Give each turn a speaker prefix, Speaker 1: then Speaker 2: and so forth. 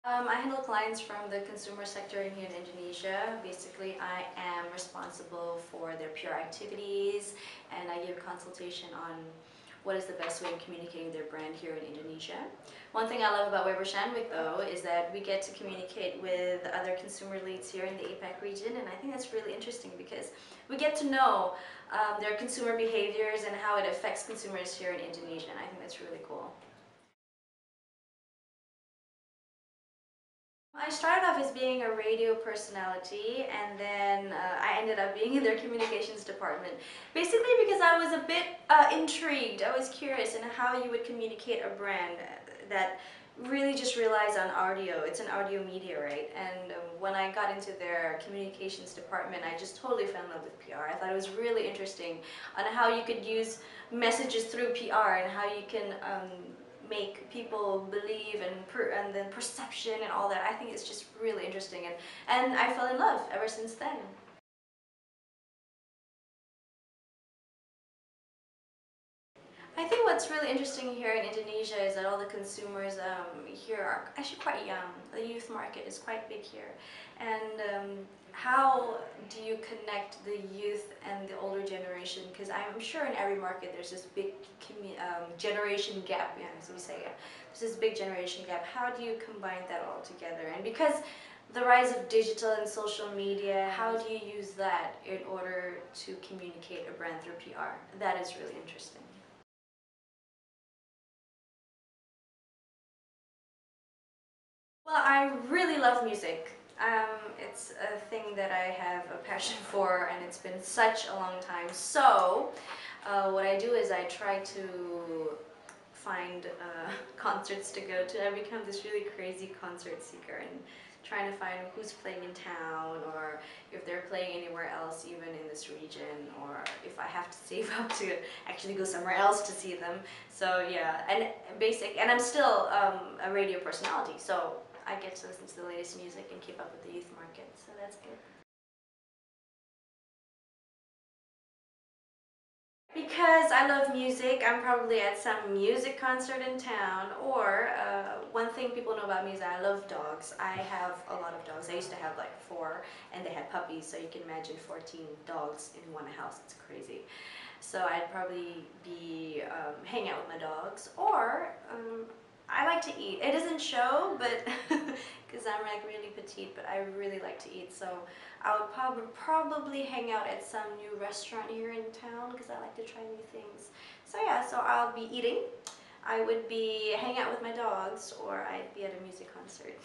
Speaker 1: I handle clients from the consumer sector here in Indonesia. Basically, I am responsible for their PR activities and I give consultation on what is the best way of communicating their brand here in Indonesia. One thing I love about Weber Shandwick though is that we get to communicate with other consumer leads here in the APAC region, and I think that's really interesting because we get to know their consumer behaviors and how it affects consumers here in Indonesia, and I think that's really cool. I started off as being a radio personality, and then I ended up being in their communications department. Basically because I was a bit intrigued. I was curious in how you would communicate a brand that really just relies on audio. It's an audio media, right? And when I got into their communications department, I just totally fell in love with PR. I thought it was really interesting on how you could use messages through PR and how you can make people believe and then perception and all that. I think it's just really interesting, and I fell in love ever since then. I think what's really interesting here in Indonesia is that all the consumers here are actually quite young. The youth market is quite big here. And how do you connect the youth and the older generation? Because I'm sure in every market there's this big generation gap, yeah, as we say. Yeah. There's this big generation gap. How do you combine that all together? And because the rise of digital and social media, how do you use that in order to communicate a brand through PR? That is really interesting. Well, I really love music. It's a thing that I have a passion for, and it's been such a long time. So, what I do is I try to find concerts to go to. I become this really crazy concert seeker and trying to find who's playing in town, or if they're playing anywhere else, even in this region, or if I have to save up to actually go somewhere else to see them. So yeah, and I'm still a radio personality, so I get to listen to the latest music and keep up with the youth market, so that's good. Because I love music, I'm probably at some music concert in town, or one thing people know about me is I love dogs. I have a lot of dogs. I used to have like 4, and they had puppies, so you can imagine 14 dogs in one house. It's crazy. So I'd probably be hanging out with my dogs, or I like to eat. It doesn't show, but because I'm like really petite, but I really like to eat. So I would probably hang out at some new restaurant here in town because I like to try new things. So yeah, so I'll be eating. I would be hanging out with my dogs, or I'd be at a music concert.